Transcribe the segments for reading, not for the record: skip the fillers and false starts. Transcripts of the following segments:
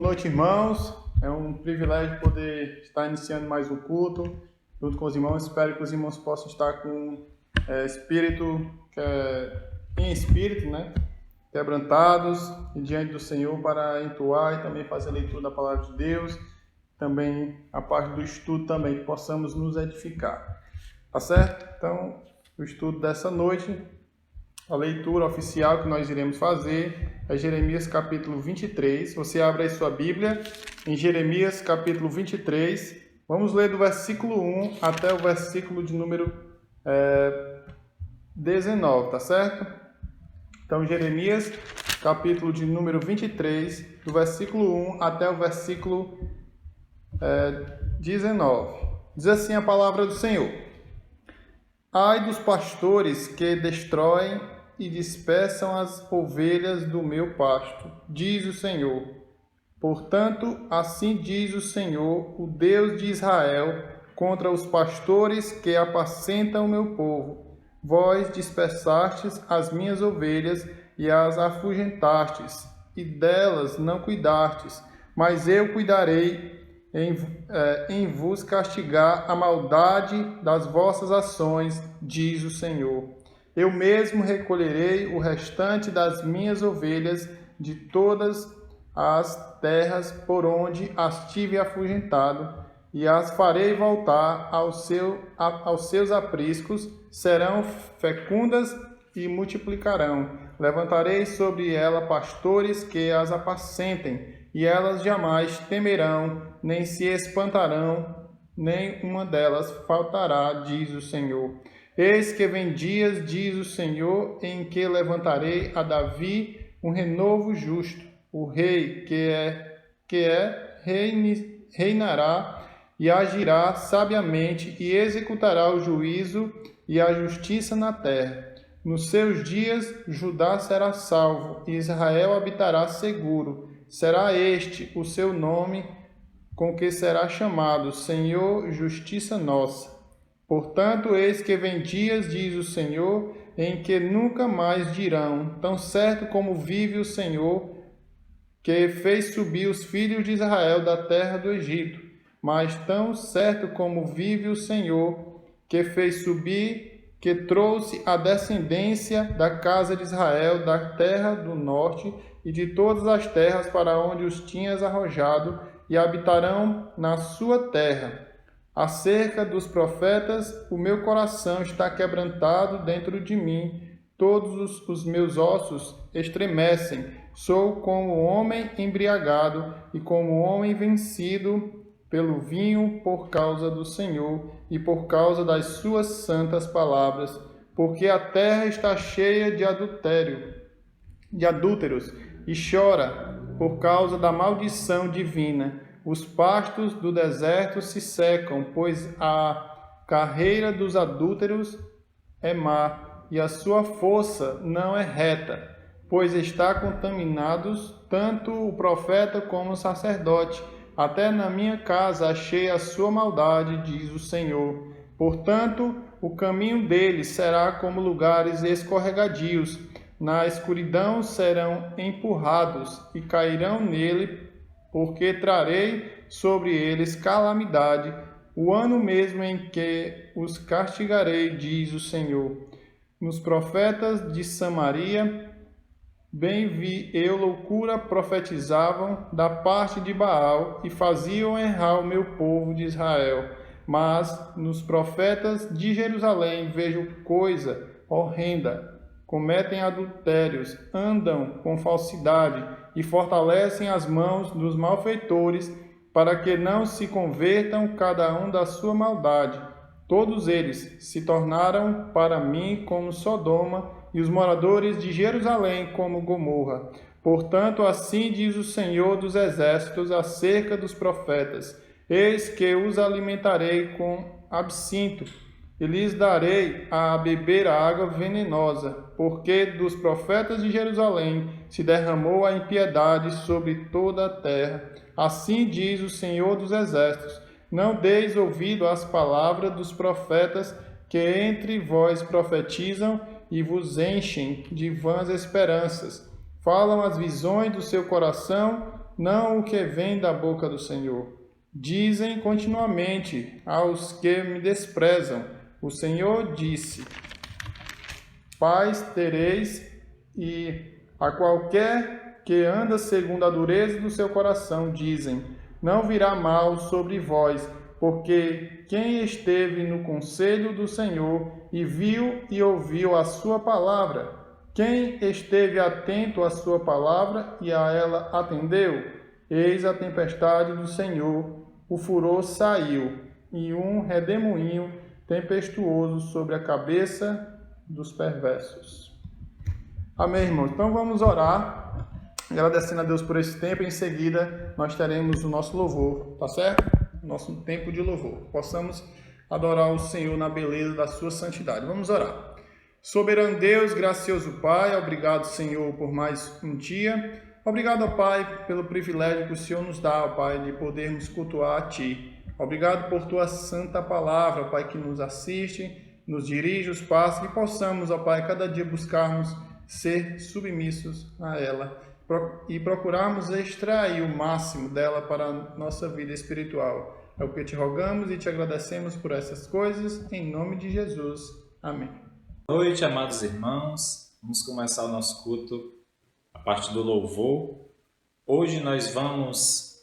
Boa noite, irmãos. É um privilégio poder estar iniciando mais um culto junto com os irmãos. Espero que os irmãos possam estar com em espírito, né? Quebrantados e diante do Senhor para entoar e também fazer a leitura da palavra de Deus. Também a parte do estudo também, que possamos nos edificar. Tá certo? Então, o estudo dessa noite, a leitura oficial que nós iremos fazer é Jeremias capítulo 23. Você abre aí sua Bíblia em Jeremias capítulo 23. Vamos ler do versículo 1 até o versículo de número 19, tá certo? Então, Jeremias capítulo de número 23, do versículo 1 até o versículo 19. Diz assim a palavra do Senhor: Ai dos pastores que destroem e dispersam as ovelhas do meu pasto, diz o Senhor. Portanto, assim diz o Senhor, o Deus de Israel, contra os pastores que apacentam o meu povo. Vós dispersastes as minhas ovelhas e as afugentastes, e delas não cuidastes, mas eu cuidarei em vos castigar a maldade das vossas ações, diz o Senhor. Eu mesmo recolherei o restante das minhas ovelhas de todas as terras por onde as tive afugentado, e as farei voltar aos seus apriscos, serão fecundas e multiplicarão. Levantarei sobre ela pastores que as apacentem, e elas jamais temerão, nem se espantarão, nem uma delas faltará, diz o Senhor. Eis que vem dias, diz o Senhor, em que levantarei a Davi um renovo justo, o rei reinará e agirá sabiamente e executará o juízo e a justiça na terra. Nos seus dias, Judá será salvo e Israel habitará seguro. Será este o seu nome com que será chamado Senhor, justiça nossa. Portanto, eis que vem dias, diz o Senhor, em que nunca mais dirão, tão certo como vive o Senhor, que fez subir os filhos de Israel da terra do Egito, mas tão certo como vive o Senhor, que fez subir, que trouxe a descendência da casa de Israel da terra do norte e de todas as terras para onde os tinhas arrojado, e habitarão na sua terra. Acerca dos profetas, o meu coração está quebrantado dentro de mim, todos os meus ossos estremecem. Sou como o homem embriagado e como o homem vencido pelo vinho por causa do Senhor e por causa das suas santas palavras, porque a terra está cheia de adúlteros, e chora por causa da maldição divina. Os pastos do deserto se secam, pois a carreira dos adúlteros é má, e a sua força não é reta, pois está contaminados tanto o profeta como o sacerdote. Até na minha casa achei a sua maldade, diz o Senhor. Portanto, o caminho deles será como lugares escorregadios. Na escuridão serão empurrados e cairão nele, porque trarei sobre eles calamidade, o ano mesmo em que os castigarei, diz o Senhor. Nos profetas de Samaria, bem vi eu loucura profetizavam da parte de Baal e faziam errar o meu povo de Israel. Mas nos profetas de Jerusalém vejo coisa horrenda. Cometem adultérios, andam com falsidade e fortalecem as mãos dos malfeitores, para que não se convertam cada um da sua maldade. Todos eles se tornaram para mim como Sodoma, e os moradores de Jerusalém como Gomorra. Portanto, assim diz o Senhor dos Exércitos acerca dos profetas: Eis que os alimentarei com absinto, e lhes darei a beber a água venenosa, porque dos profetas de Jerusalém se derramou a impiedade sobre toda a terra. Assim diz o Senhor dos Exércitos: Não deis ouvido às palavras dos profetas que entre vós profetizam e vos enchem de vãs esperanças. Falam as visões do seu coração não o que vem da boca do Senhor. Dizem continuamente aos que me desprezam: o Senhor disse, paz tereis, e a qualquer que anda segundo a dureza do seu coração, dizem, não virá mal sobre vós, porque quem esteve no conselho do Senhor e viu e ouviu a sua palavra, quem esteve atento à sua palavra e a ela atendeu, eis a tempestade do Senhor, o furor saiu, e um redemoinho tempestuoso sobre a cabeça dos perversos. Amém, irmãos? Então vamos orar, agradecendo a Deus por esse tempo. Em seguida, nós teremos o nosso louvor, tá certo? Nosso tempo de louvor. Possamos adorar o Senhor na beleza da sua santidade. Vamos orar. Soberano Deus, gracioso Pai, obrigado, Senhor, por mais um dia. Obrigado, ó Pai, pelo privilégio que o Senhor nos dá, ó Pai, de podermos cultuar a Ti. Obrigado por Tua santa palavra, ó Pai, que nos assiste, nos dirige os passos, que possamos, ó Pai, cada dia buscarmos ser submissos a ela e procurarmos extrair o máximo dela para a nossa vida espiritual. É o que te rogamos e te agradecemos por essas coisas, em nome de Jesus. Amém. Boa noite, amados irmãos. Vamos começar o nosso culto a parte do louvor. Hoje nós vamos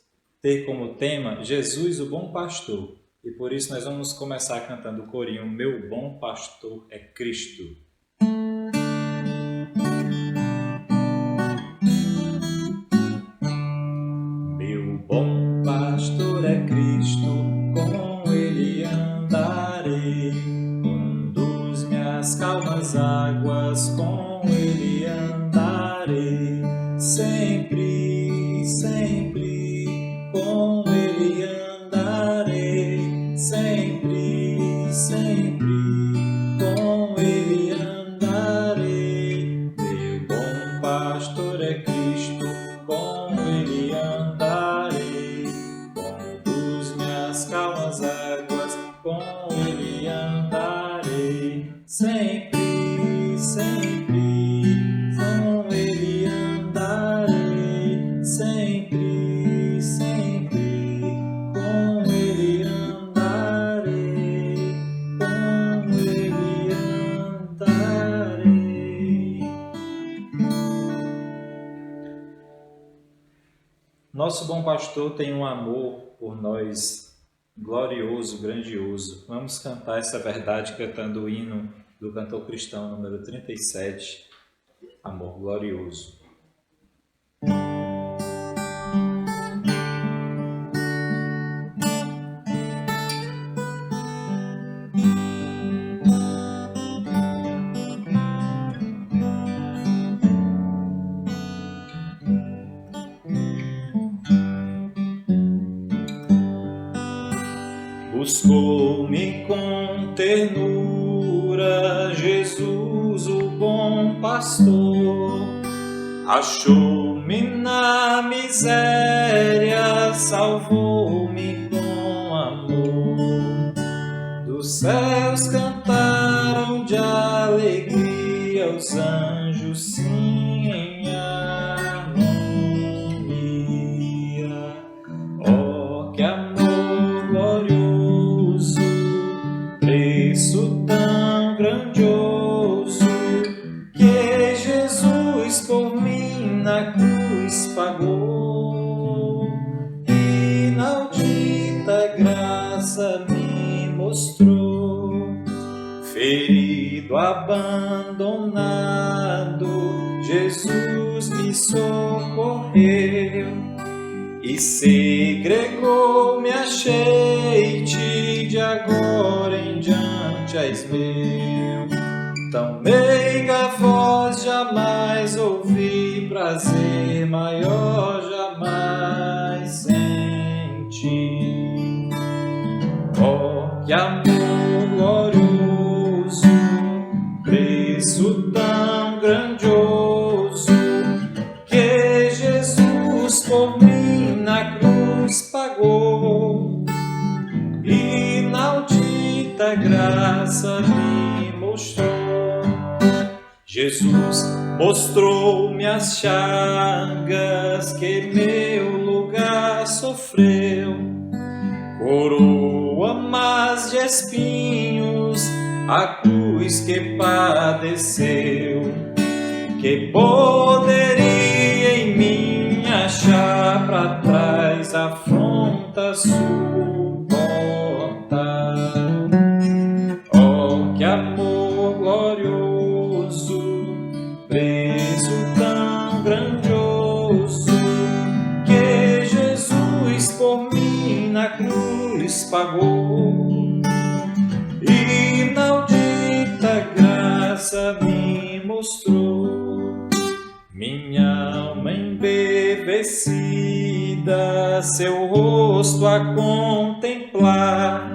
ter como tema Jesus, o bom pastor. E por isso nós vamos começar cantando o corinho Meu bom pastor é Cristo. Meu bom pastor é Cristo, com ele andarei. Conduz-me às calmas águas, com ele andarei. Sempre, sempre, com ele andarei. Sempre, sempre, com ele andarei. Meu bom pastor é Cristo, com ele andarei. Conduz-me às calmas águas, com ele andarei. Sempre, sempre, com ele andarei. Sempre, sempre, com ele andarei. Com ele andarei. Nosso bom pastor tem um amor por nós glorioso, grandioso. Vamos cantar essa verdade cantando o hino do cantor cristão número 37, Amor Glorioso. Buscou-me com ternura, Jesus, o bom pastor. Achou-me na miséria, salvou-me com amor. Dos céus cantaram de alegria os anjos, sim, em harmonia. Oh, que amor glorioso, preço tão grandioso, que Jesus por mim na cruz pagou. Inaudita graça me mostrou, ferido, abandonado, Jesus me socorreu. E segregou-me a cheite, de agora em diante és meu. Tão meiga voz jamais ouvi, prazer maior jamais senti. Oh, que amor glorioso, preço tão grandioso, que Jesus por mim na cruz pagou. Inaudita graça me mostrou. Jesus mostrou-me as chagas que meu sofreu, coroa mas de espinhos, a cruz que padeceu. Que poderia em mim achar pra trás afronta suportar? Oh, que amor glorioso, preço tão grandioso, que Jesus por mim na cruz pagou. Inaudita graça me mostrou, minha alma embevecida, seu rosto a contemplar,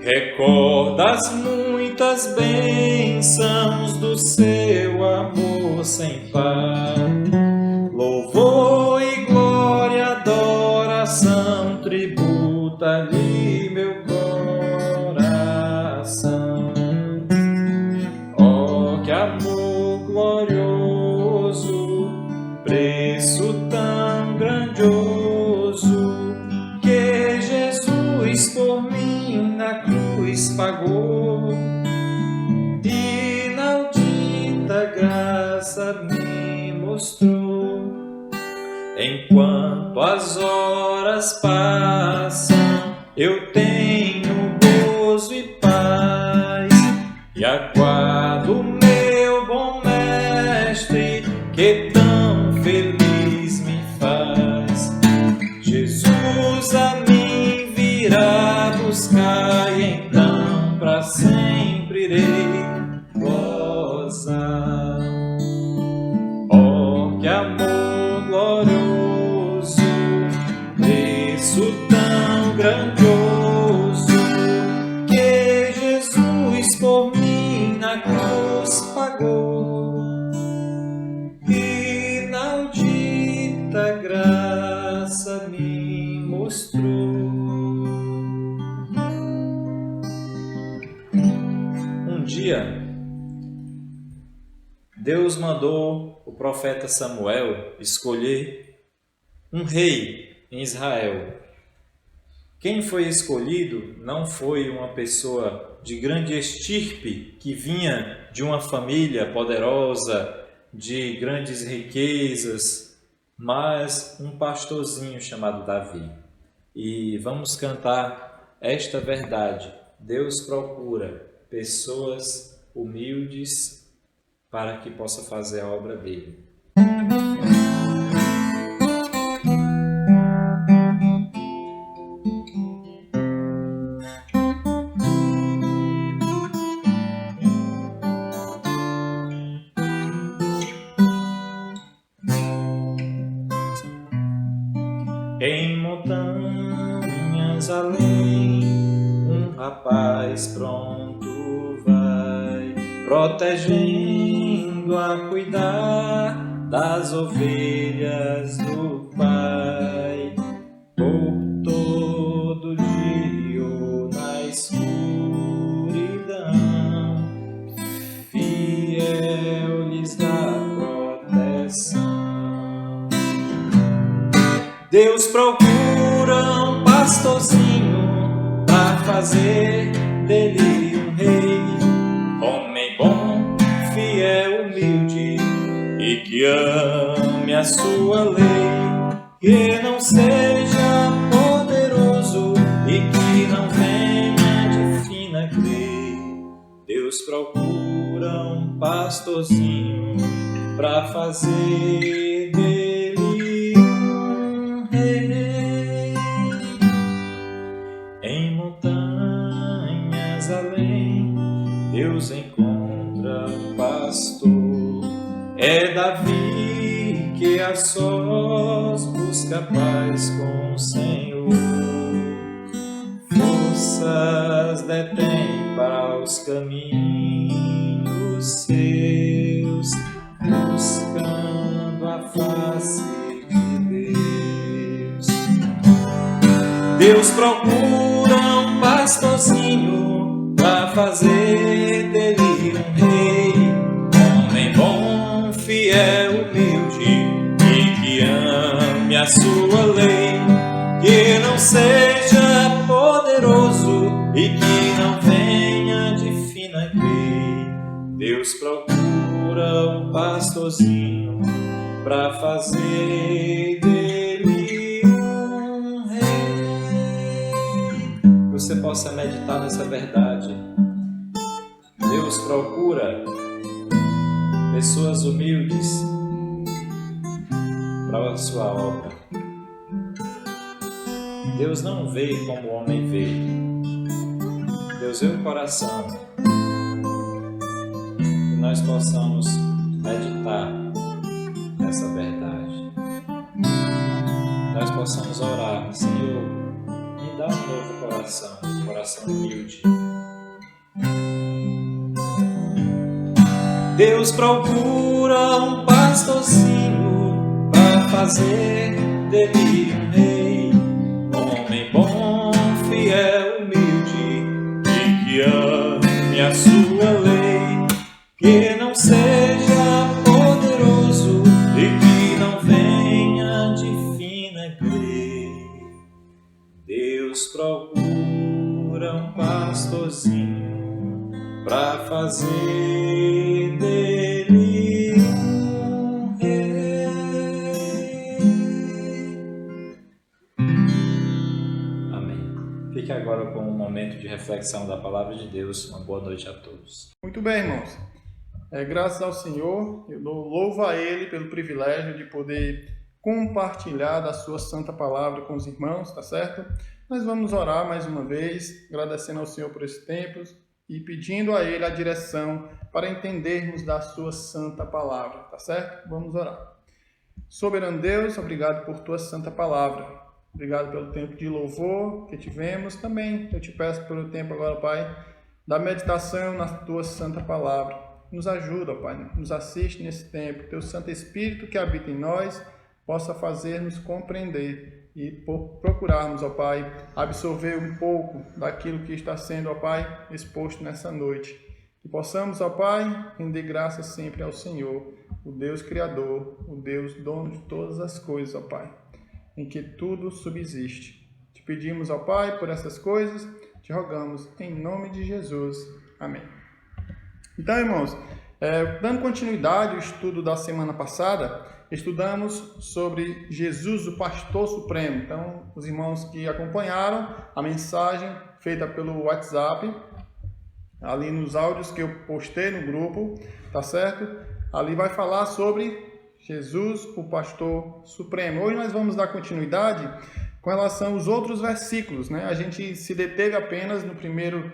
recorda as muitas bênçãos do seu amor sem par. Louvor e glória, adoração, tributa-lhe meu coração. Oh, que amor glorioso, preço tão grandioso, que Jesus por mim na cruz pagou. Inaudita graça me mostrou. Enquanto as horas passam, eu tenho gozo e paz, e aguardo meu bom mestre, que tão feliz me faz. Jesus a mim virá buscar, e então pra sempre irei gozar. Oh, que amor glorioso, preço tão grandioso, que Jesus por mim na cruz pagou. Inaudita graça me mostrou. Um dia, Deus mandou o profeta Samuel escolher um rei em Israel. Quem foi escolhido não foi uma pessoa de grande estirpe que vinha de uma família poderosa, de grandes riquezas, mas um pastorzinho chamado Davi. E vamos cantar esta verdade: Deus procura pessoas humildes para que possa fazer a obra dele. Em montanhas além, um rapaz pronto vai, protegendo a cuidar das ovelhas do Pai. Por todo dia ou na escuridão, fiel lhes dá proteção. Deus procura um pastorzinho pra fazer dele um rei, homem bom, fiel, humilde e que ame a sua lei, que não seja poderoso e que não venha de fina crer. Deus procura um pastorzinho pra fazer dele um rei. Em montanhas além, Deus encontra um pastor. É Davi que a sós busca paz com o Senhor. Forças detém para os caminhos seus, buscando a face de Deus. Deus procura um pastorzinho pra fazer dele um rei, homem bom, fiel, humilde e que ame a sua lei, para fazer dele um rei. Que você possa meditar nessa verdade. Deus procura pessoas humildes para a sua obra. Deus não vê como o homem vê. Deus vê o coração. Que nós possamos meditar nessa verdade. Nós possamos orar: Senhor, me dá um novo coração, um coração humilde. Deus procura um pastorzinho para fazer dele um rei, um homem bom, fiel, humilde, e que ame a sua lei, que não seja poderoso e que não venha de fina grei. Deus procura um pastorzinho para fazer dele um rei. Amém. Fique agora com um momento de reflexão da Palavra de Deus. Uma boa noite a todos. Muito bem, irmãos. Graças ao Senhor, eu louvo a Ele pelo privilégio de poder compartilhar da sua santa palavra com os irmãos, tá certo? Nós vamos orar mais uma vez, agradecendo ao Senhor por esse tempo e pedindo a Ele a direção para entendermos da sua santa palavra, tá certo? Vamos orar. Soberano Deus, obrigado por tua santa palavra. Obrigado pelo tempo de louvor que tivemos também. Eu te peço pelo tempo agora, Pai, da meditação na tua santa palavra. Nos ajuda, Pai, nos assiste nesse tempo. Teu Santo Espírito que habita em nós possa fazer-nos compreender e procurarmos, ó Pai, absorver um pouco daquilo que está sendo, ó Pai, exposto nessa noite. Que possamos, ó Pai, render graças sempre ao Senhor, o Deus Criador, o Deus dono de todas as coisas, ó Pai, em que tudo subsiste. Te pedimos, ó Pai, por essas coisas, te rogamos em nome de Jesus. Amém. Então, irmãos, dando continuidade ao estudo da semana passada, estudamos sobre Jesus, o Pastor Supremo. Então, os irmãos que acompanharam a mensagem feita pelo WhatsApp, ali nos áudios que eu postei no grupo, tá certo? Ali vai falar sobre Jesus, o Pastor Supremo. Hoje nós vamos dar continuidade com relação aos outros versículos, né? A gente se deteve apenas no primeiro,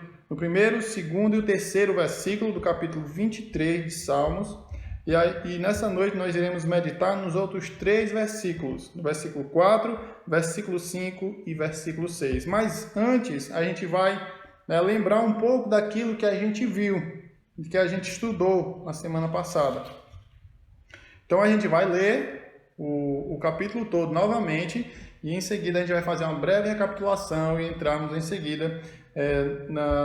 segundo e o terceiro versículo do capítulo 23 de Salmos. E nessa noite nós iremos meditar nos outros 3 versículos, no versículo 4, versículo 5 e versículo 6. Mas antes a gente vai lembrar um pouco daquilo que a gente viu, que a gente estudou na semana passada. Então a gente vai ler o capítulo todo novamente e em seguida a gente vai fazer uma breve recapitulação e entrarmos em seguida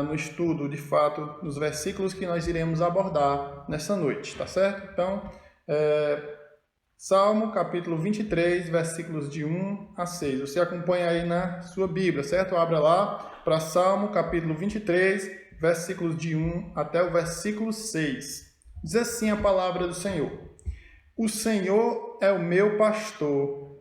no estudo, de fato, dos versículos que nós iremos abordar nessa noite, tá certo? Então, Salmo, capítulo 23, versículos de 1 a 6. Você acompanha aí na sua Bíblia, certo? Abra lá para Salmo, capítulo 23, versículos de 1 até o versículo 6. Diz assim a palavra do Senhor: O Senhor é o meu pastor,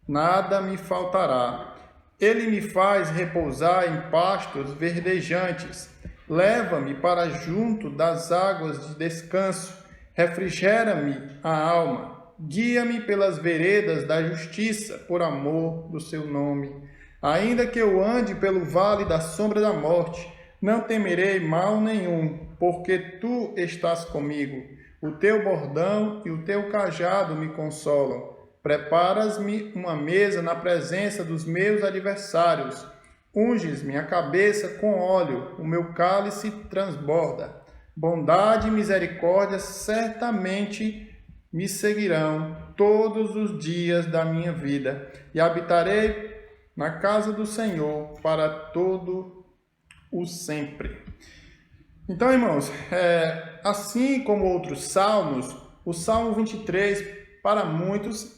nada me faltará. Ele me faz repousar em pastos verdejantes. Leva-me para junto das águas de descanso. Refrigera-me a alma. Guia-me pelas veredas da justiça, por amor do seu nome. Ainda que eu ande pelo vale da sombra da morte, não temerei mal nenhum, porque tu estás comigo. O teu bordão e o teu cajado me consolam. Preparas-me uma mesa na presença dos meus adversários. Unges minha cabeça com óleo, o meu cálice transborda. Bondade e misericórdia certamente me seguirão todos os dias da minha vida, e habitarei na casa do Senhor para todo o sempre. Então, irmãos, assim como outros salmos, o Salmo 23, para muitos,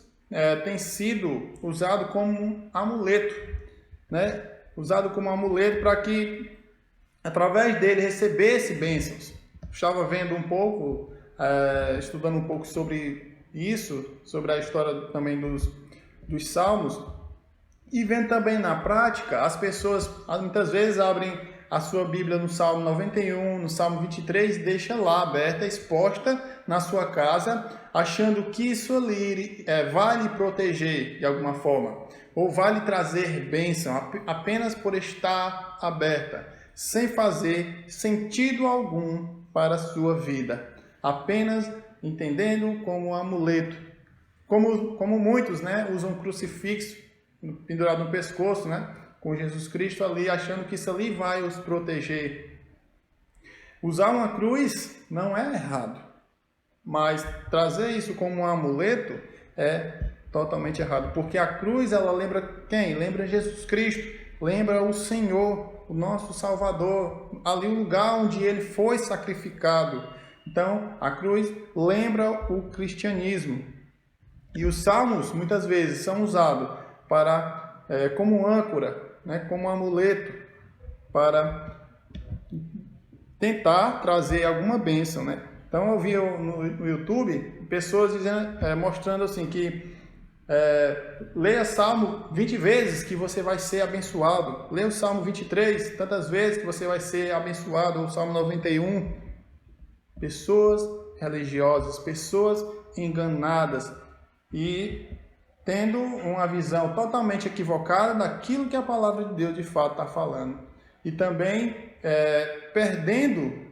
tem sido usado como um amuleto, né? Usado como um amuleto para que, através dele, recebesse bênçãos. Estava vendo um pouco, estudando um pouco sobre isso, sobre a história também dos Salmos, e vendo também na prática, as pessoas muitas vezes abrem a sua Bíblia no Salmo 91, no Salmo 23, deixa lá aberta, exposta na sua casa, achando que isso ali vai lhe proteger de alguma forma, ou vai lhe trazer bênção, apenas por estar aberta, sem fazer sentido algum para a sua vida, apenas entendendo como um amuleto, como muitos, né, usam um crucifixo pendurado no pescoço, né, com Jesus Cristo ali, achando que isso ali vai os proteger. Usar uma cruz não é errado, mas trazer isso como um amuleto é totalmente errado, porque a cruz, ela lembra quem? Lembra Jesus Cristo, lembra o Senhor, o nosso Salvador, ali o lugar onde ele foi sacrificado. Então, a cruz lembra o cristianismo. E os salmos, muitas vezes, são usados como âncora, né, como amuleto, para tentar trazer alguma bênção, né? Então eu vi no YouTube pessoas dizendo, mostrando assim que leia Salmo 20 vezes que você vai ser abençoado, leia o Salmo 23 tantas vezes que você vai ser abençoado, ou o Salmo 91. Pessoas religiosas, pessoas enganadas e tendo uma visão totalmente equivocada daquilo que a palavra de Deus de fato está falando. E também perdendo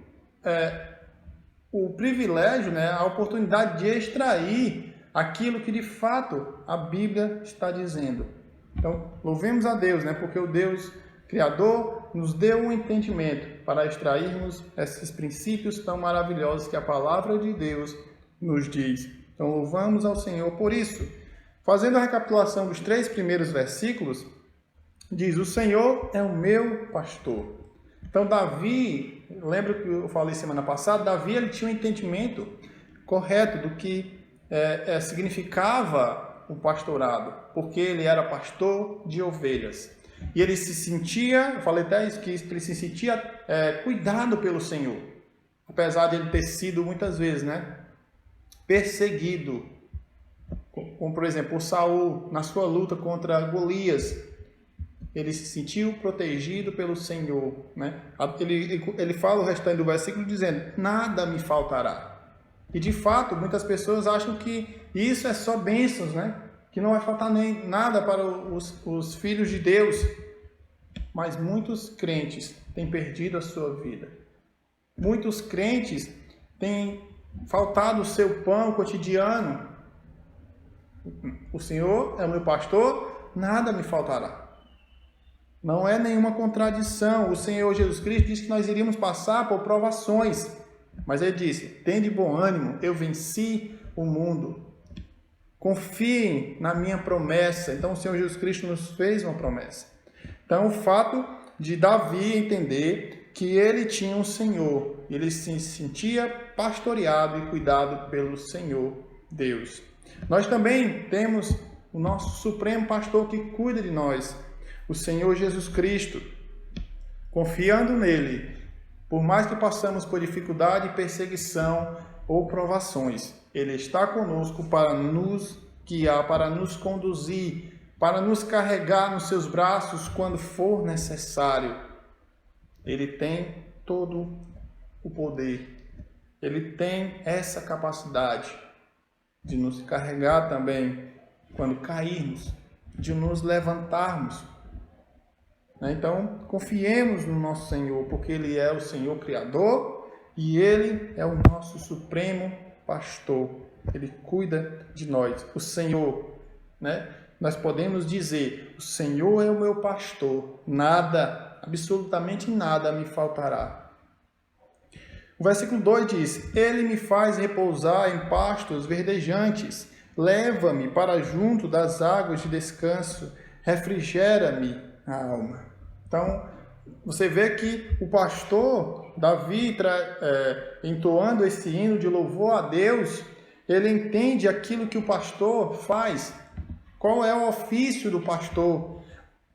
o privilégio, né, a oportunidade de extrair aquilo que de fato a Bíblia está dizendo. Então, louvemos a Deus, né, porque o Deus Criador nos deu um entendimento para extrairmos esses princípios tão maravilhosos que a palavra de Deus nos diz. Então, louvamos ao Senhor por isso. Fazendo a recapitulação dos 3 primeiros versículos, diz: o Senhor é o meu pastor. Então, Davi, lembra que eu falei semana passada, Davi ele tinha um entendimento correto do que significava o pastorado, porque ele era pastor de ovelhas. E ele se sentia, eu falei até isso, que ele se sentia cuidado pelo Senhor, apesar de ele ter sido muitas vezes, né, perseguido. Como, por exemplo, o Saul, na sua luta contra Golias, ele se sentiu protegido pelo Senhor, né? Ele fala o restante do versículo dizendo: nada me faltará. E de fato, muitas pessoas acham que isso é só bênçãos, né? Que não vai faltar nem nada para os filhos de Deus. Mas muitos crentes têm perdido a sua vida. Muitos crentes têm faltado o seu pão cotidiano. O Senhor é o meu pastor, nada me faltará. Não é nenhuma contradição. O Senhor Jesus Cristo disse que nós iríamos passar por provações. Mas ele disse: tende bom ânimo, eu venci o mundo. Confiem na minha promessa. Então o Senhor Jesus Cristo nos fez uma promessa. Então o fato de Davi entender que ele tinha um Senhor, ele se sentia pastoreado e cuidado pelo Senhor Deus. Nós também temos o nosso supremo pastor que cuida de nós, o Senhor Jesus Cristo. Confiando nele, por mais que passamos por dificuldade, perseguição ou provações, ele está conosco para nos guiar, para nos conduzir, para nos carregar nos seus braços quando for necessário. Ele tem todo o poder. Ele tem essa capacidade de nos carregar também quando cairmos, de nos levantarmos. Então, confiemos no nosso Senhor, porque Ele é o Senhor Criador e Ele é o nosso supremo pastor. Ele cuida de nós. O Senhor, né? Nós podemos dizer: o Senhor é o meu pastor, nada, absolutamente nada me faltará. O versículo 2 diz: ele me faz repousar em pastos verdejantes, leva-me para junto das águas de descanso, refrigera-me a alma. Então, você vê que o pastor Davi, entoando esse hino de louvor a Deus, ele entende aquilo que o pastor faz. Qual é o ofício do pastor?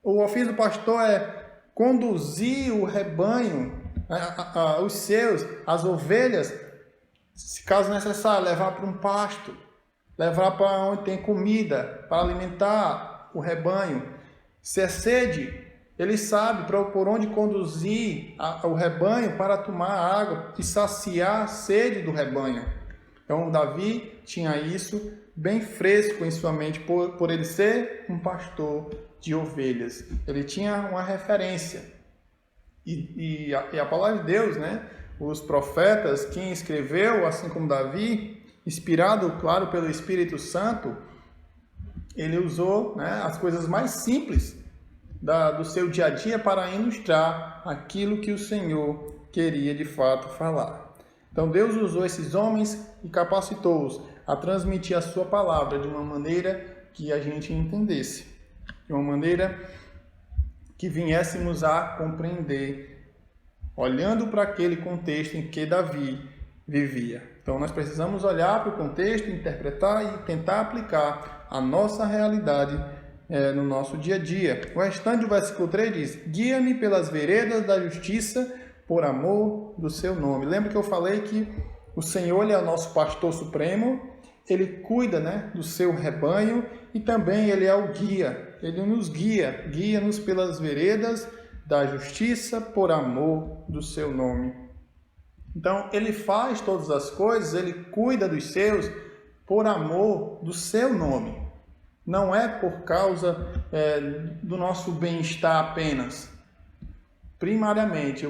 O ofício do pastor é conduzir o rebanho, as ovelhas, se caso necessário, levar para um pasto, levar para onde tem comida, para alimentar o rebanho. Se é sede, ele sabe por onde conduzir o rebanho para tomar água e saciar a sede do rebanho. Então, Davi tinha isso bem fresco em sua mente, por ele ser um pastor de ovelhas. Ele tinha uma referência. E a palavra de Deus, né? Os profetas, quem escreveu, assim como Davi, inspirado, claro, pelo Espírito Santo, ele usou, né, as coisas mais simples do seu dia a dia para ilustrar aquilo que o Senhor queria de fato falar. Então Deus usou esses homens e capacitou-os a transmitir a sua palavra de uma maneira que a gente entendesse, de uma maneira que viéssemos a compreender, olhando para aquele contexto em que Davi vivia. Então nós precisamos olhar para o contexto, interpretar e tentar aplicar a nossa realidade no nosso dia a dia. O restante do versículo 3 diz: guia-me pelas veredas da justiça por amor do seu nome. Lembra que eu falei que o Senhor ele é o nosso pastor supremo, ele cuida, né, do seu rebanho e também ele é o guia. Ele nos guia-nos pelas veredas da justiça por amor do seu nome. Então, ele faz todas as coisas, ele cuida dos seus por amor do seu nome. Não é por causa do nosso bem-estar apenas. Primariamente,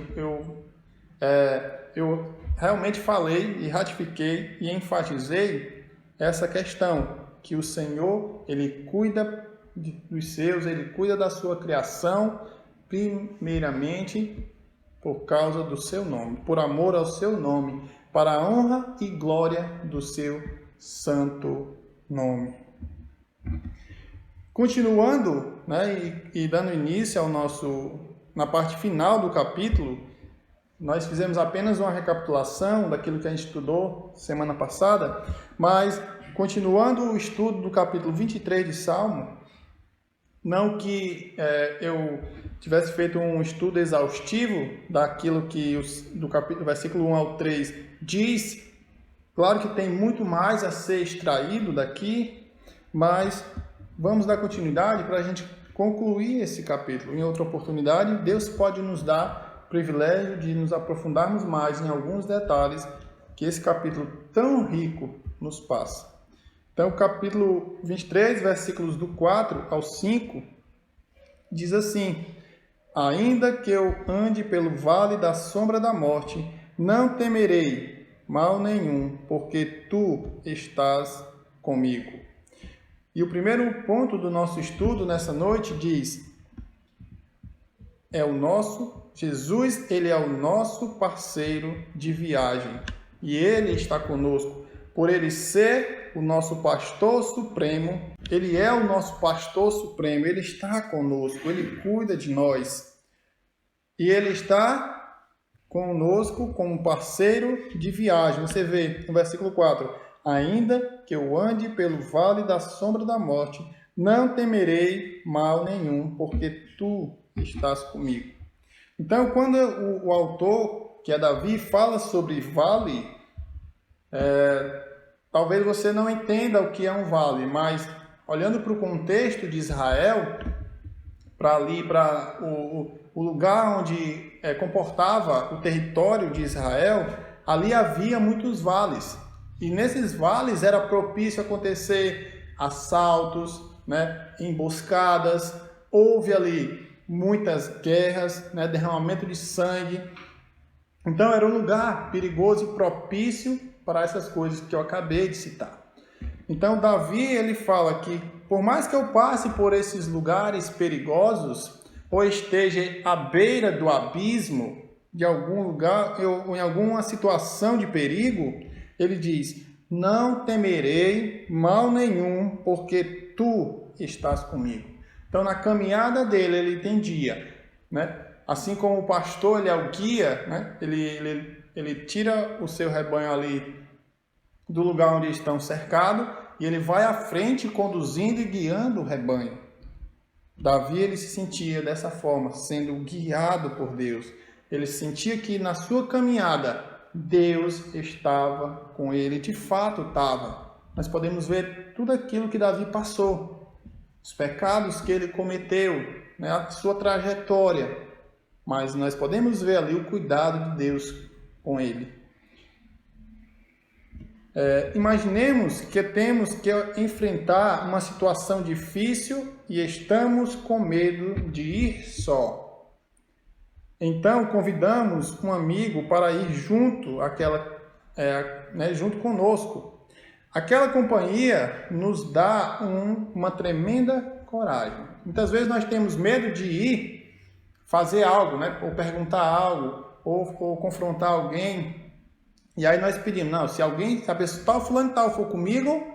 eu realmente falei e ratifiquei e enfatizei essa questão, que o Senhor, ele cuida dos seus, ele cuida da sua criação, primeiramente por causa do seu nome, por amor ao seu nome, para a honra e glória do seu santo nome. Continuando, né, e dando início na parte final do capítulo, nós fizemos apenas uma recapitulação daquilo que a gente estudou semana passada, mas continuando o estudo do capítulo 23 de Salmo, não que eu tivesse feito um estudo exaustivo daquilo que do capítulo, versículo 1 ao 3 diz, claro que tem muito mais a ser extraído daqui, mas vamos dar continuidade para a gente concluir esse capítulo. Em outra oportunidade, Deus pode nos dar o privilégio de nos aprofundarmos mais em alguns detalhes que esse capítulo tão rico nos passa. Então, o capítulo 23, versículos do 4 ao 5, diz assim: ainda que eu ande pelo vale da sombra da morte, não temerei mal nenhum, porque tu estás comigo. E o primeiro ponto do nosso estudo nessa noite diz: Jesus, ele é o nosso parceiro de viagem e ele está conosco. Por ele ser o nosso pastor supremo, ele é o nosso pastor supremo, ele está conosco, ele cuida de nós. E ele está conosco como parceiro de viagem. Você vê no versículo 4: ainda que eu ande pelo vale da sombra da morte, não temerei mal nenhum, porque tu estás comigo. Então, quando o autor, que é Davi, fala sobre vale, talvez você não entenda o que é um vale, mas olhando para o contexto de Israel, para o lugar onde comportava o território de Israel, ali havia muitos vales. E nesses vales era propício acontecer assaltos, né, emboscadas, houve ali muitas guerras, né, derramamento de sangue. Então era um lugar perigoso e propício para essas coisas que eu acabei de citar. Então Davi, ele fala que por mais que eu passe por esses lugares perigosos, ou esteja à beira do abismo de algum lugar, ou em alguma situação de perigo, ele diz: não temerei mal nenhum, porque tu estás comigo. Então na caminhada dele, ele entendia, né? Assim como o pastor, ele é o guia, né? Ele tira o seu rebanho ali do lugar onde estão cercados e ele vai à frente conduzindo e guiando o rebanho. Davi, ele se sentia dessa forma, sendo guiado por Deus. Ele sentia que na sua caminhada Deus estava com ele, de fato estava. nós podemos ver tudo aquilo que Davi passou, os pecados que ele cometeu, né, a sua trajetória, mas nós podemos ver ali o cuidado de Deus com ele. Imaginemos que temos que enfrentar uma situação difícil e estamos com medo de ir só. Então, convidamos um amigo para ir junto junto conosco. Aquela companhia nos dá uma tremenda coragem. Muitas vezes nós temos medo de ir fazer algo, né, ou perguntar algo, ou confrontar alguém. E aí nós pedimos, não, se a pessoa tal, fulano tal for comigo,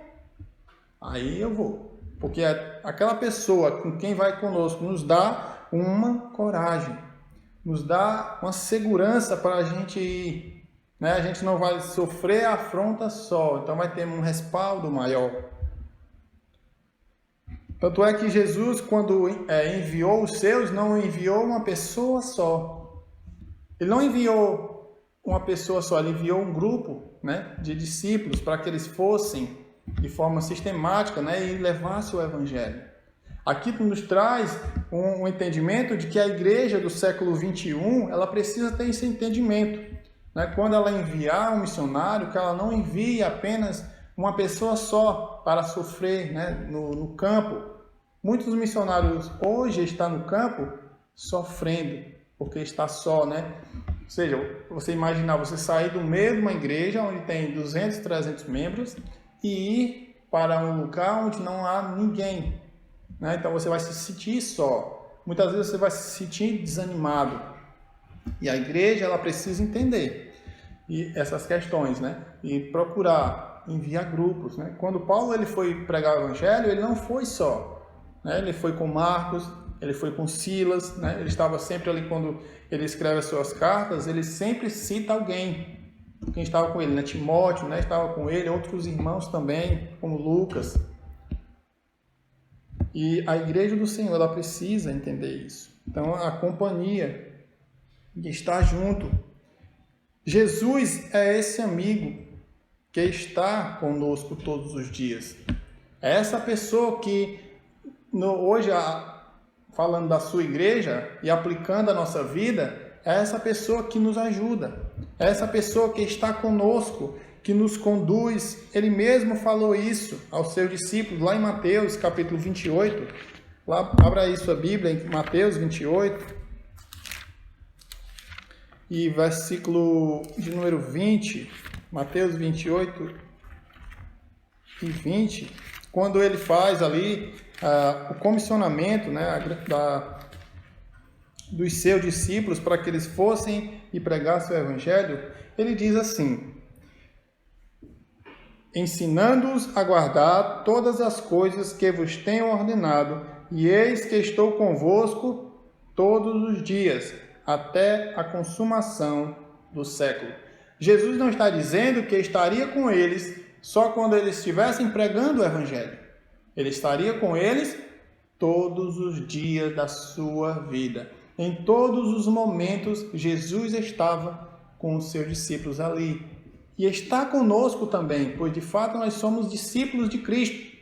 aí eu vou. Porque aquela pessoa com quem vai conosco nos dá uma coragem, nos dá uma segurança para a gente ir. Né? A gente não vai sofrer a afronta só, então vai ter um respaldo maior. Tanto é que Jesus, quando enviou os seus, não enviou uma pessoa só. Ele não enviou uma pessoa só, ele enviou um grupo, né, de discípulos para que eles fossem de forma sistemática, né, e levassem o Evangelho. Aqui nos traz um entendimento de que a igreja do século 21, ela precisa ter esse entendimento. Né? Quando ela enviar um missionário, que ela não envie apenas uma pessoa só para sofrer, né, no campo. Muitos missionários hoje estão no campo sofrendo, porque está só, né? Ou seja, você imaginar você sair do meio de uma igreja onde tem 200, 300 membros e ir para um lugar onde não há ninguém. Né? Então você vai se sentir só. Muitas vezes você vai se sentir desanimado. E a igreja ela precisa entender essas questões, né? E procurar enviar grupos. Né? Quando Paulo ele foi pregar o Evangelho, ele não foi só. Né? Ele foi com Marcos, ele foi com Silas, né? Ele estava sempre ali quando ele escreve as suas cartas, ele sempre cita alguém. Quem estava com ele, né? Timóteo, né? Estava com ele, outros irmãos também, como Lucas. E a igreja do Senhor, ela precisa entender isso. Então, a companhia de estar junto. Jesus é esse amigo que está conosco todos os dias. É essa pessoa que, hoje, falando da sua igreja e aplicando a nossa vida, é essa pessoa que nos ajuda. É essa pessoa que está conosco, que nos conduz. Ele mesmo falou isso aos seus discípulos, lá em Mateus, capítulo 28. Lá, abra aí sua Bíblia, em Mateus 28. E versículo de número 20, Mateus 28 e 20, quando ele faz ali o comissionamento, né, dos seus discípulos para que eles fossem e pregassem o Evangelho, ele diz assim: ensinando-os a guardar todas as coisas que vos tenho ordenado, e eis que estou convosco todos os dias, até a consumação do século. Jesus não está dizendo que estaria com eles só quando eles estivessem pregando o Evangelho. Ele estaria com eles todos os dias da sua vida. Em todos os momentos, Jesus estava com os seus discípulos ali. E está conosco também, pois de fato nós somos discípulos de Cristo.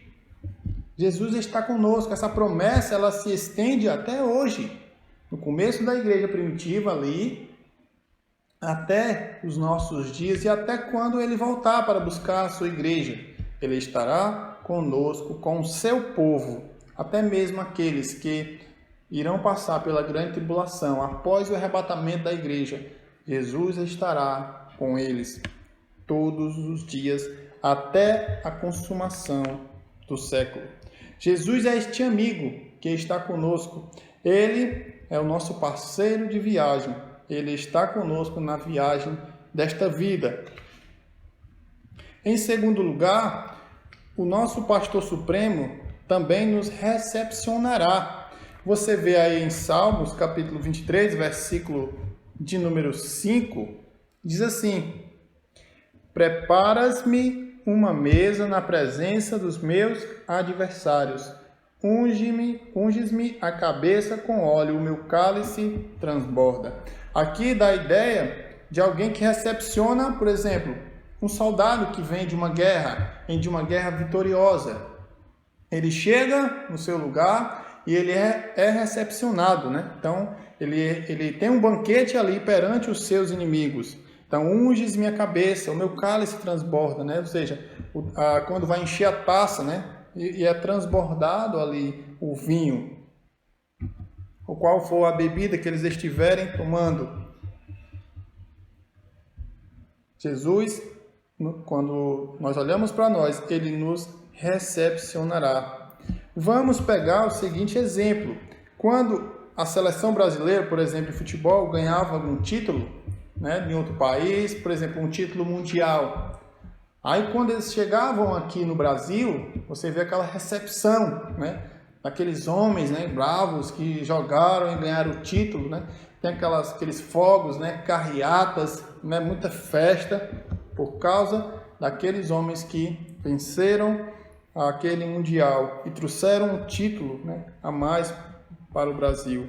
Jesus está conosco. Essa promessa ela se estende até hoje. No começo da igreja primitiva ali, até os nossos dias e até quando ele voltar para buscar a sua igreja. Ele estará conosco, com o seu povo, até mesmo aqueles que irão passar pela grande tribulação após o arrebatamento da igreja. Jesus estará com eles todos os dias até a consumação do século. Jesus é este amigo que está conosco. Ele é o nosso parceiro de viagem. Ele está conosco na viagem desta vida. Em segundo lugar, o nosso pastor supremo também nos recepcionará. Você vê aí em Salmos, capítulo 23, versículo de número 5, diz assim: preparas-me uma mesa na presença dos meus adversários. Unges-me a cabeça com óleo, o meu cálice transborda. Aqui dá a ideia de alguém que recepciona, por exemplo, Um soldado que vem de uma guerra vitoriosa, ele chega no seu lugar e ele é recepcionado, né? Então, ele tem um banquete ali perante os seus inimigos. Então, unges minha cabeça, o meu cálice transborda, né? Ou seja, quando vai encher a taça, né? E é transbordado ali o vinho, ou qual for a bebida que eles estiverem tomando. Jesus, quando nós olhamos para nós, ele nos recepcionará. Vamos pegar o seguinte exemplo. Quando a seleção brasileira, por exemplo, de futebol, ganhava um título, né, em outro país, por exemplo, um título mundial. Aí quando eles chegavam aqui no Brasil, você vê aquela recepção, né, daqueles homens, né, bravos que jogaram e ganharam o título, né? Tem aqueles fogos, né, carreatas, né, muita festa por causa daqueles homens que venceram aquele mundial e trouxeram um título, né, a mais para o Brasil.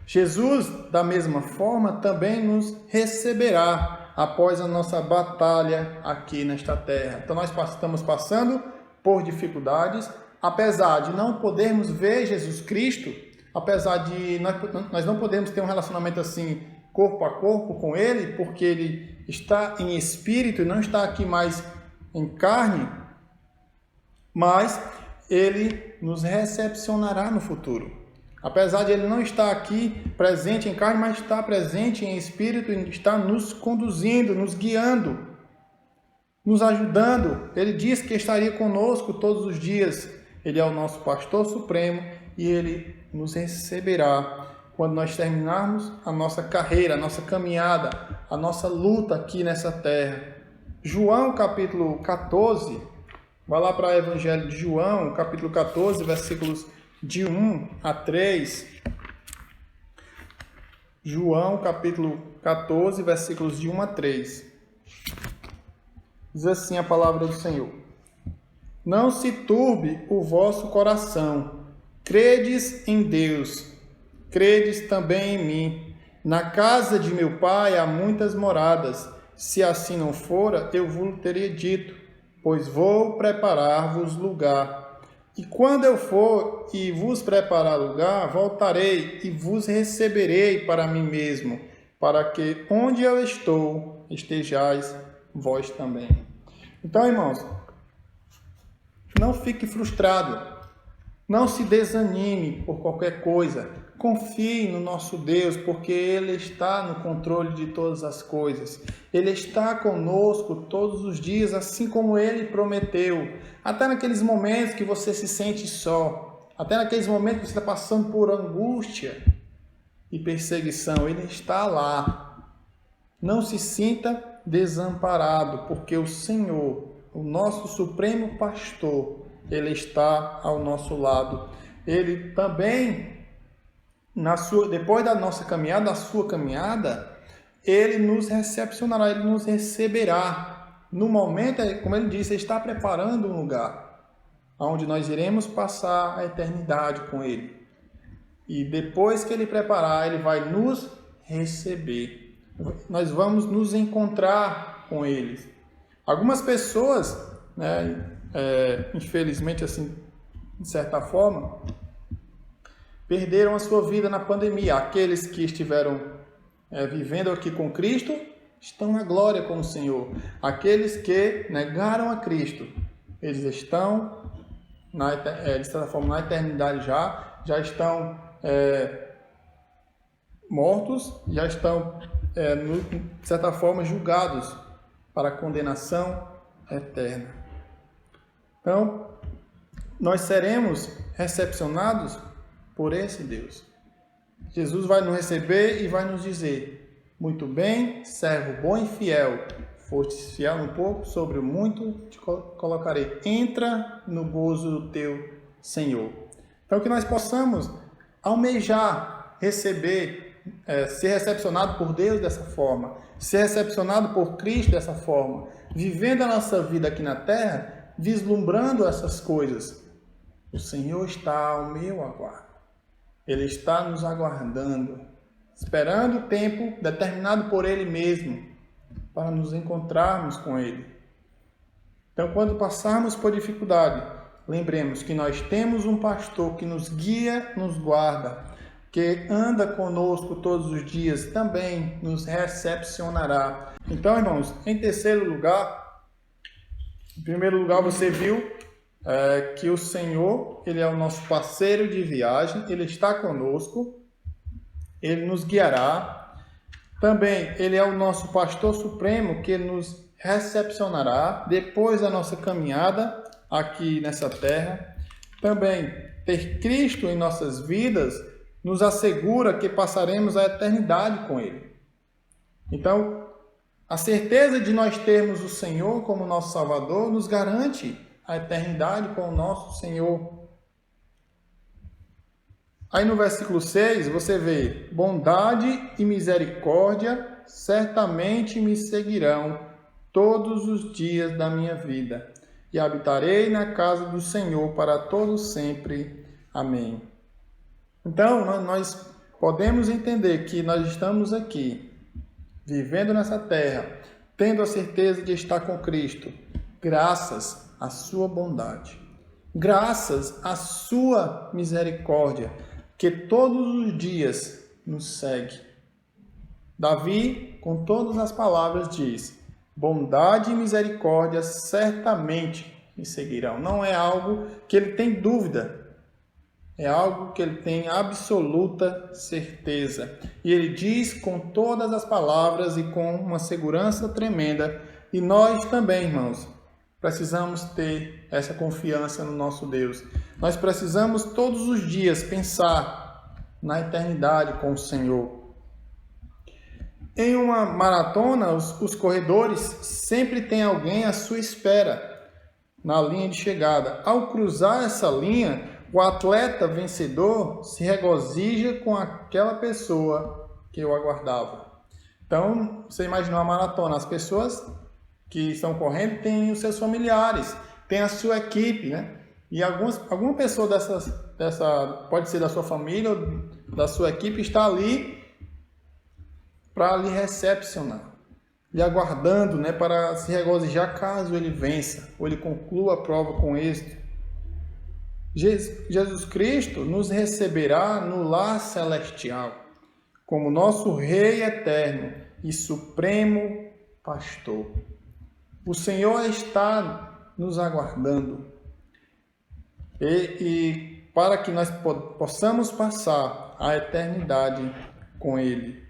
Jesus, da mesma forma, também nos receberá após a nossa batalha aqui nesta terra. Então nós estamos passando por dificuldades, apesar de não podermos ver Jesus Cristo, apesar de nós não podemos ter um relacionamento assim corpo a corpo com Ele, porque Ele está em espírito e não está aqui mais em carne, mas Ele nos recepcionará no futuro. Apesar de Ele não estar aqui presente em carne, mas está presente em espírito e está nos conduzindo, nos guiando, nos ajudando. Ele diz que estaria conosco todos os dias. Ele é o nosso pastor supremo e Ele nos receberá quando nós terminarmos a nossa carreira, a nossa caminhada, a nossa luta aqui nessa terra. João capítulo 14, vai lá para o Evangelho de João, capítulo 14, versículos de 1 a 3. João capítulo 14, versículos de 1 a 3. Diz assim a palavra do Senhor: Não se turbe o vosso coração. Credes em Deus, credes também em mim. Na casa de meu Pai há muitas moradas. Se assim não fora, eu vos teria dito, pois vou preparar-vos lugar. E quando eu for e vos preparar lugar, voltarei e vos receberei para mim mesmo, para que onde eu estou, estejais vós também. Então, irmãos, não fique frustrado. Não se desanime por qualquer coisa. Confie no nosso Deus, porque Ele está no controle de todas as coisas. Ele está conosco todos os dias, assim como Ele prometeu. Até naqueles momentos que você se sente só. Até naqueles momentos que você está passando por angústia e perseguição. Ele está lá. Não se sinta desamparado, porque o Senhor, o nosso Supremo Pastor, Ele está ao nosso lado. Ele também, depois da nossa caminhada, da sua caminhada, Ele nos recepcionará, Ele nos receberá. No momento, como Ele disse, Ele está preparando um lugar onde nós iremos passar a eternidade com Ele. E depois que Ele preparar, Ele vai nos receber. Nós vamos nos encontrar com Ele. Algumas pessoas, né, infelizmente, assim, de certa forma, perderam a sua vida na pandemia. Aqueles que estiveram vivendo aqui com Cristo estão na glória com o Senhor. Aqueles que negaram a Cristo, eles estão, de certa forma, na eternidade já estão mortos, já estão, de certa forma, julgados para a condenação eterna. Então, nós seremos recepcionados por esse Deus. Jesus vai nos receber e vai nos dizer: muito bem, servo bom e fiel, fostes fiel um pouco, sobre o muito te colocarei. Entra no gozo do teu Senhor. Então, que nós possamos almejar receber, ser recepcionado por Deus dessa forma, ser recepcionado por Cristo dessa forma, vivendo a nossa vida aqui na terra, vislumbrando essas coisas. O Senhor está ao meu aguardo. Ele está nos aguardando, esperando o tempo determinado por Ele mesmo, para nos encontrarmos com Ele. Então, quando passarmos por dificuldade, lembremos que nós temos um pastor que nos guia, nos guarda, que anda conosco todos os dias, também nos recepcionará. Então, irmãos, em terceiro lugar, em primeiro lugar, você viu que o Senhor, Ele é o nosso parceiro de viagem, Ele está conosco, Ele nos guiará. Também, Ele é o nosso pastor supremo, que nos recepcionará depois da nossa caminhada aqui nessa terra. Também, ter Cristo em nossas vidas nos assegura que passaremos a eternidade com Ele. Então, a certeza de nós termos o Senhor como nosso Salvador nos garante a eternidade com o nosso Senhor. Aí no versículo 6 você vê: bondade e misericórdia certamente me seguirão todos os dias da minha vida, e habitarei na casa do Senhor para todo sempre. Amém. Então, nós podemos entender que nós estamos aqui, vivendo nessa terra, tendo a certeza de estar com Cristo, graças à sua bondade, graças à sua misericórdia, que todos os dias nos segue. Davi, com todas as palavras, diz: bondade e misericórdia certamente me seguirão. Não é algo que ele tem dúvida, é algo que ele tem absoluta certeza. E ele diz com todas as palavras e com uma segurança tremenda. E nós também, irmãos, precisamos ter essa confiança no nosso Deus. Nós precisamos todos os dias pensar na eternidade com o Senhor. Em uma maratona, os corredores sempre têm alguém à sua espera na linha de chegada. Ao cruzar essa linha, o atleta vencedor se regozija com aquela pessoa que o aguardava. Então, você imagina uma maratona, as pessoas que estão correndo têm os seus familiares, têm a sua equipe, né? E alguma pessoa dessa, pode ser da sua família ou da sua equipe, está ali para lhe recepcionar, lhe aguardando, né, para se regozijar caso ele vença ou ele conclua a prova com êxito. Jesus Cristo nos receberá no lar celestial como nosso Rei eterno e supremo pastor. O Senhor está nos aguardando e para que nós possamos passar a eternidade com Ele.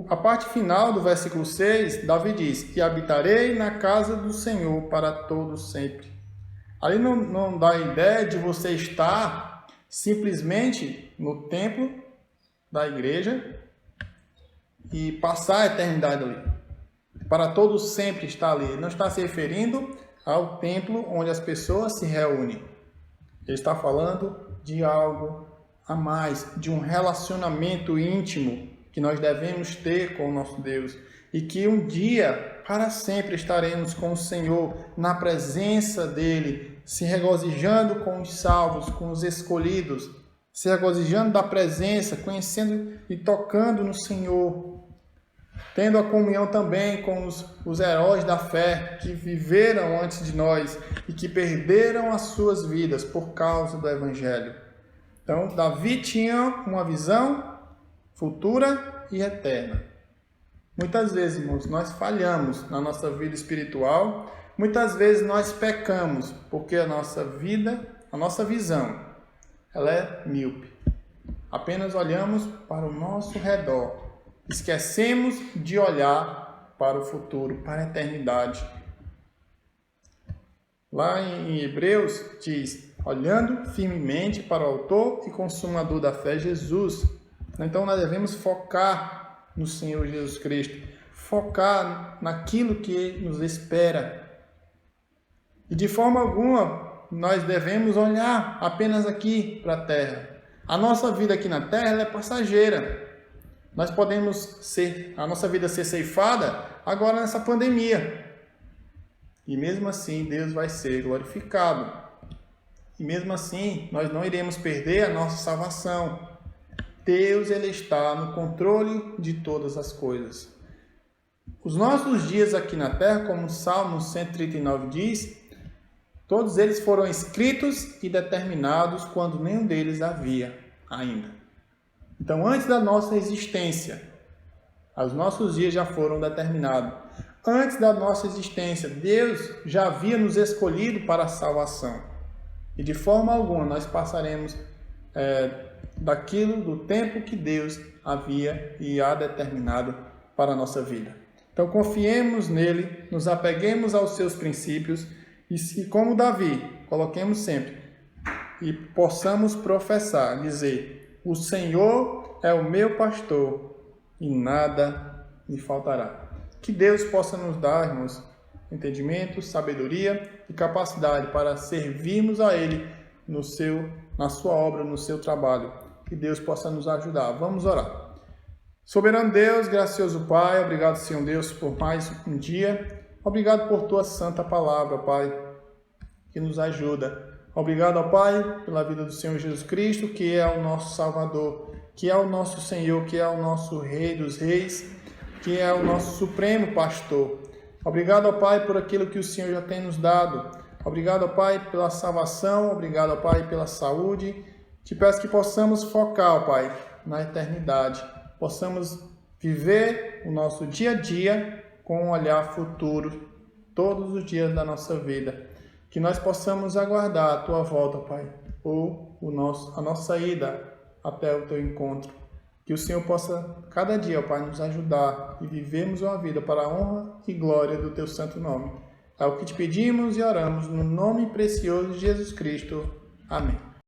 A parte final do versículo 6, Davi diz que habitarei na casa do Senhor para todo sempre. Ali não dá a ideia de você estar simplesmente no templo da igreja e passar a eternidade ali. Para todo sempre estar ali. Ele não está se referindo ao templo onde as pessoas se reúnem. Ele está falando de algo a mais, de um relacionamento íntimo que nós devemos ter com o nosso Deus e que um dia, para sempre, estaremos com o Senhor na presença dEle, se regozijando com os salvos, com os escolhidos, se regozijando da presença, conhecendo e tocando no Senhor, tendo a comunhão também com os heróis da fé que viveram antes de nós e que perderam as suas vidas por causa do Evangelho. Então, Davi tinha uma visão futura e eterna. Muitas vezes, irmãos, nós falhamos na nossa vida espiritual, muitas vezes nós pecamos, porque a nossa visão, ela é míope. Apenas olhamos para o nosso redor, esquecemos de olhar para o futuro, para a eternidade. Lá em Hebreus diz: olhando firmemente para o autor e consumador da fé, Jesus. Então nós devemos focar no Senhor Jesus Cristo, focar naquilo que nos espera. E de forma alguma nós devemos olhar apenas aqui para a terra. A nossa vida aqui na terra ela é passageira. Nós podemos a nossa vida ser ceifada agora nessa pandemia. E mesmo assim Deus vai ser glorificado. E mesmo assim nós não iremos perder a nossa salvação. Deus, Ele está no controle de todas as coisas. Os nossos dias aqui na terra, como o Salmo 139 diz, todos eles foram escritos e determinados quando nenhum deles havia ainda. Então, antes da nossa existência, os nossos dias já foram determinados. Antes da nossa existência, Deus já havia nos escolhido para a salvação. E de forma alguma nós passaremos do tempo que Deus havia e há determinado para a nossa vida. Então confiemos nele, nos apeguemos aos seus princípios e como Davi, coloquemos sempre e possamos professar, dizer: o Senhor é o meu pastor e nada me faltará. Que Deus possa nos dar, irmãos, entendimento, sabedoria e capacidade para servirmos a Ele na sua obra, no seu trabalho. Que Deus possa nos ajudar. Vamos orar. Soberano Deus, gracioso Pai, obrigado, Senhor Deus, por mais um dia. Obrigado por Tua santa palavra, Pai, que nos ajuda. Obrigado, ó Pai, pela vida do Senhor Jesus Cristo, que é o nosso Salvador, que é o nosso Senhor, que é o nosso Rei dos Reis, que é o nosso Supremo Pastor. Obrigado, ó Pai, por aquilo que o Senhor já tem nos dado. Obrigado, ó Pai, pela salvação. Obrigado, ó Pai, pela saúde. Te peço que possamos focar, ó Pai, na eternidade. Possamos viver o nosso dia a dia com um olhar futuro, todos os dias da nossa vida. Que nós possamos aguardar a Tua volta, Pai, ou a nossa ida até o Teu encontro. Que o Senhor possa, cada dia, ó Pai, nos ajudar e vivermos uma vida para a honra e glória do Teu santo nome. É o que te pedimos e oramos no nome precioso de Jesus Cristo. Amém.